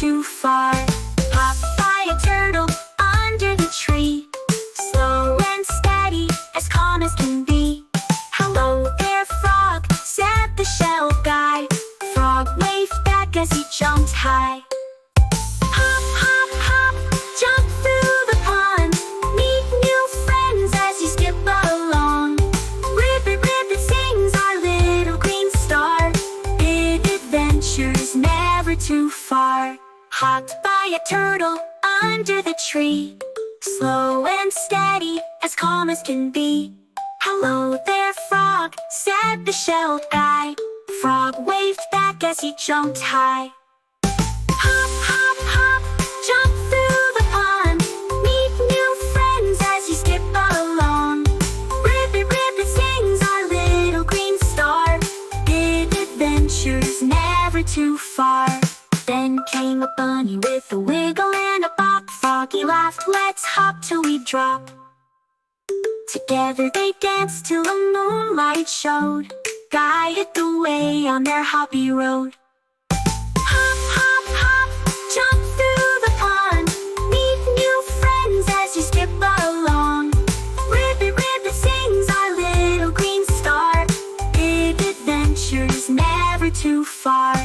too far. Hop by a turtle under the tree, slow and steady, as calm as can be. Hello there, frog, said the shell guy. Frog waved back as he jumped high. Hop, hop, hop, jump through the pond, meet new friends as you skip along. Ribbit, ribbit sings our little green star, big adventures never too far. Hopped by a turtle under the tree, slow and steady, as calm as can be. Hello there, frog, said the shelled guy. Frog waved back as he jumped high. Hop, hop, hop, jump through the pond, meet new friends as you skip along. Ribbit, ribbit sings our little green star, big adventures never too far. Then came a bunny with a wiggle and a bop. Froggy laughed, let's hop till we drop. Together they danced till the moonlight showed, guided the way on their hoppy road. Hop, hop, hop, jump through the pond, meet new friends as you skip along. Ribbit, ribbit sings our little green star, big adventures never too far.